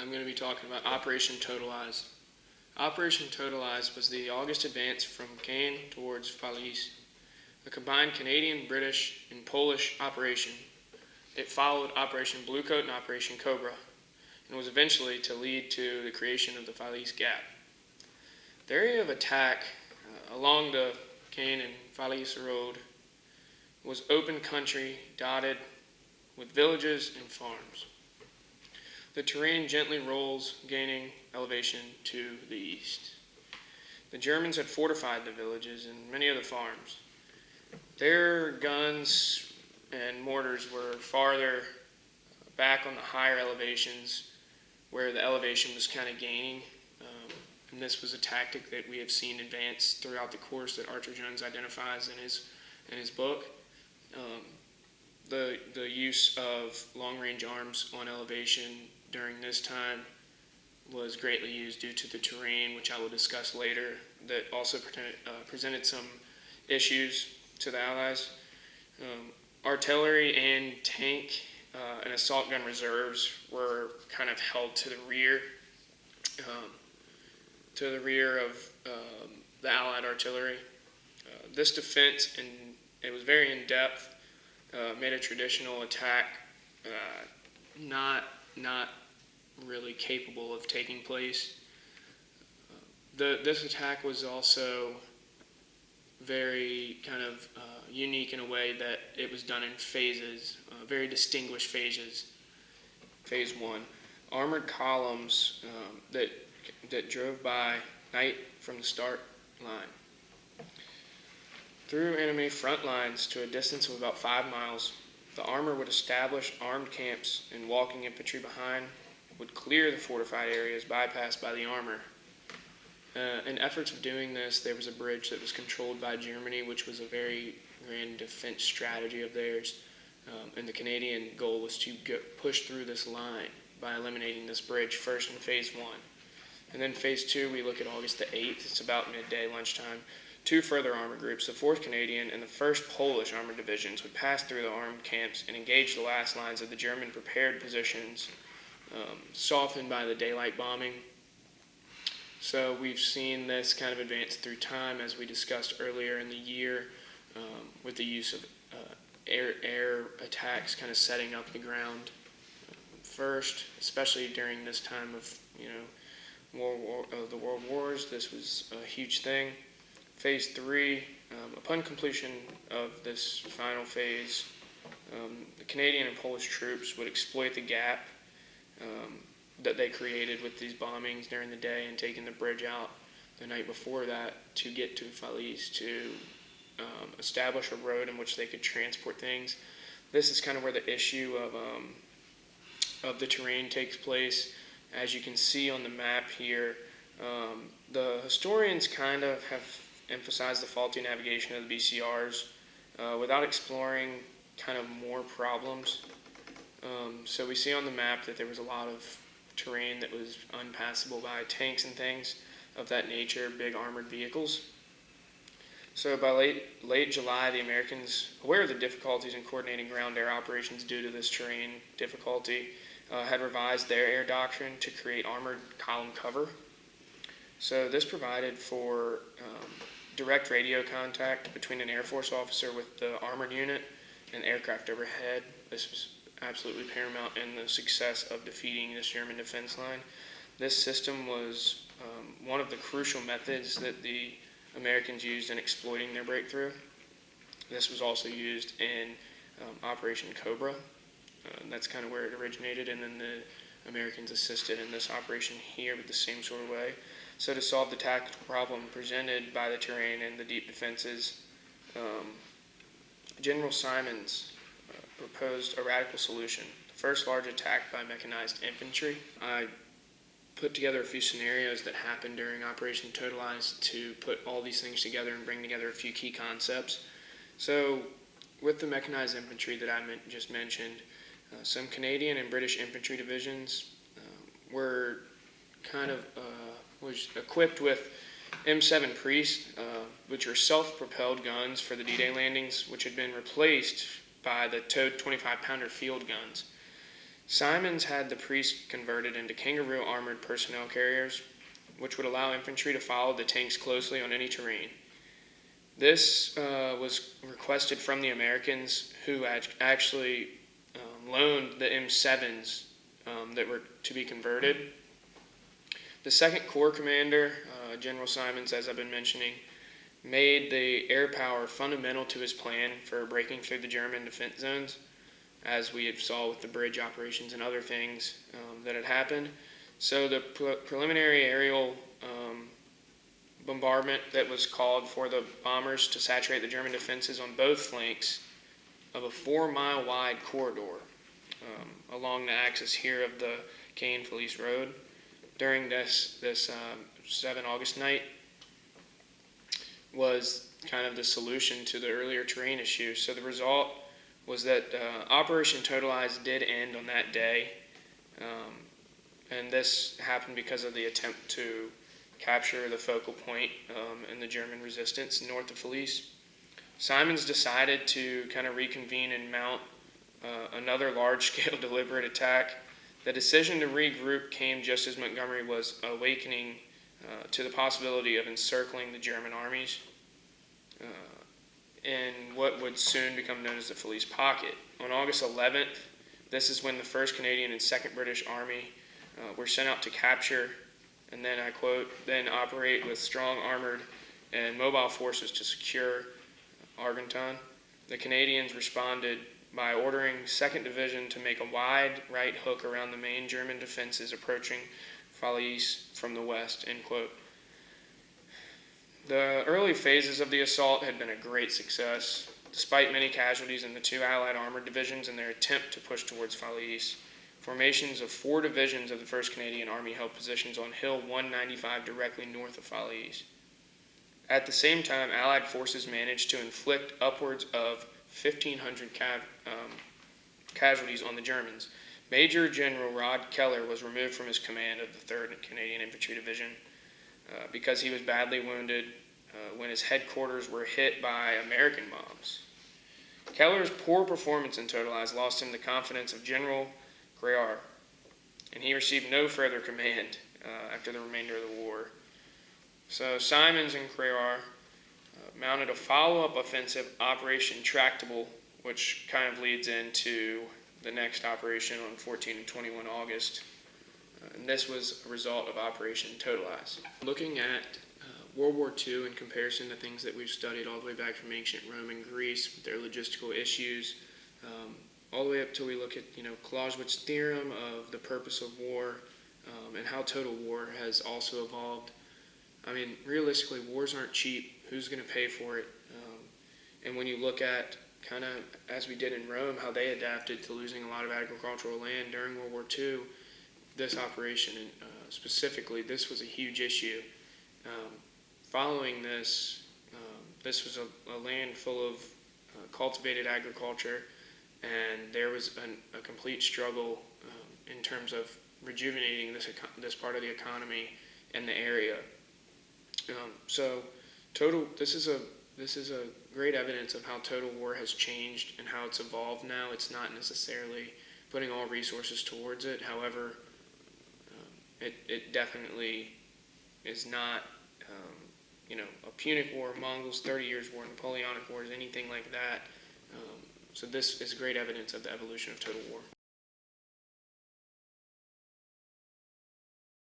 I'm going to be talking about Operation Totalize. Operation Totalize was the August advance from Caen towards Falaise, a combined Canadian, British, and Polish operation. It followed Operation Bluecoat and Operation Cobra, and was eventually to lead to the creation of the Falaise Gap. The area of attack along the Caen and Falaise road was open country dotted with villages and farms. The terrain gently rolls, gaining elevation to the east. The Germans had fortified the villages and many of the farms. Their guns and mortars were farther back on the higher elevations where the elevation was kind of gaining. And this was a tactic that we have seen advance throughout the course that Archer Jones identifies in his book. The use of long-range arms on elevation during this time was greatly used due to the terrain, which I will discuss later, that also presented some issues to the Allies. Artillery and tank and assault gun reserves were kind of held to the rear of the Allied artillery. This defense, and it was very in-depth, made a traditional attack not really capable of taking place. This attack was also very kind of unique in a way that it was done in phases, very distinguished phases. Phase 1, armored columns that drove by night from the start line. Through enemy front lines to a distance of about 5 miles, the armor would establish armed camps, and walking infantry behind would clear the fortified areas bypassed by the armor. In efforts of doing this, there was a bridge that was controlled by Germany, which was a very grand defense strategy of theirs. And the Canadian goal was to push through this line by eliminating this bridge first in Phase 1. And then Phase 2, we look at August the 8th. It's about midday, lunchtime. 2 further armor groups, the 4th Canadian and the 1st Polish Armored Divisions, would pass through the armed camps and engage the last lines of the German prepared positions, softened by the daylight bombing. So we've seen this kind of advance through time, as we discussed earlier in the year, with the use of air attacks kind of setting up the ground first, especially during this time of the World Wars. This was a huge thing. Phase 3, upon completion of this final phase, the Canadian and Polish troops would exploit the gap that they created with these bombings during the day and taking the bridge out the night before that to get to Falaise to establish a road in which they could transport things. This is kind of where the issue of the terrain takes place. As you can see on the map here, the historians kind of have emphasized the faulty navigation of the BCRs without exploring kind of more problems. So we see on the map that there was a lot of terrain that was unpassable by tanks and things of that nature, big armored vehicles. So by late July, the Americans, aware of the difficulties in coordinating ground-air operations due to this terrain difficulty, had revised their air doctrine to create armored column cover. So this provided for direct radio contact between an Air Force officer with the armored unit and aircraft overhead. This was absolutely paramount in the success of defeating this German defense line. This system was one of the crucial methods that the Americans used in exploiting their breakthrough. This was also used in Operation Cobra. That's kind of where it originated, and then the Americans assisted in this operation here with the same sort of way. So to solve the tactical problem presented by the terrain and the deep defenses, General Simons proposed a radical solution. The first large attack by mechanized infantry. I put together a few scenarios that happened during Operation Totalize to put all these things together and bring together a few key concepts. So with the mechanized infantry that I just mentioned, some Canadian and British infantry divisions were kind of was equipped with M7 Priest, which are self-propelled guns for the D-Day landings, which had been replaced by the towed 25-pounder field guns. Simons had the priests converted into kangaroo armored personnel carriers, which would allow infantry to follow the tanks closely on any terrain. This was requested from the Americans, who actually loaned the M7s that were to be converted. The 2nd Corps commander, General Simons, as I've been mentioning, made the air power fundamental to his plan for breaking through the German defense zones, as we saw with the bridge operations and other things that had happened. So the preliminary aerial bombardment that was called for the bombers to saturate the German defenses on both flanks of a 4-mile wide corridor along the axis here of the Caen-Felice Road during this 7 August night was kind of the solution to the earlier terrain issue. So the result was that Operation Totalize did end on that day, and this happened because of the attempt to capture the focal point in the German resistance north of Felice. Simons decided to kind of reconvene and mount another large-scale deliberate attack. The decision to regroup came just as Montgomery was awakening to the possibility of encircling the German armies in what would soon become known as the Felice Pocket. On August 11th, this is when the 1st Canadian and 2nd British Army were sent out to capture, and then I quote, then operate with strong armored and mobile forces to secure Argenton. The Canadians responded by ordering 2nd Division to make a wide right hook around the main German defenses approaching Falaise from the west, end quote. The early phases of the assault had been a great success, despite many casualties in the 2 Allied armored divisions in their attempt to push towards Falaise. Formations of 4 divisions of the 1st Canadian Army held positions on Hill 195 directly north of Falaise. At the same time, Allied forces managed to inflict upwards of 1,500 casualties on the Germans. Major General Rod Keller was removed from his command of the 3rd Canadian Infantry Division because he was badly wounded when his headquarters were hit by American bombs. Keller's poor performance in Totalize lost him the confidence of General Greyar, and he received no further command after the remainder of the war. So Simons and Greyar mounted a follow-up offensive, Operation Tractable, which kind of leads into the next operation on 14 and 21 August. And this was a result of Operation Totalize. Looking at World War II in comparison to things that we've studied all the way back from ancient Rome and Greece, with their logistical issues, all the way up till we look at Clausewitz's theorem of the purpose of war and how total war has also evolved. I mean, realistically, wars aren't cheap. Who's going to pay for it? And when you look at kind of, as we did in Rome, how they adapted to losing a lot of agricultural land during World War II, this operation specifically, this was a huge issue. Following this, this was a land full of cultivated agriculture, and there was a complete struggle in terms of rejuvenating this part of the economy and the area. So this is a great evidence of how total war has changed and how it's evolved now. It's not necessarily putting all resources towards it. However, it definitely is not, a Punic War, Mongols, 30 Years' War, Napoleonic Wars, anything like that. So this is great evidence of the evolution of total war.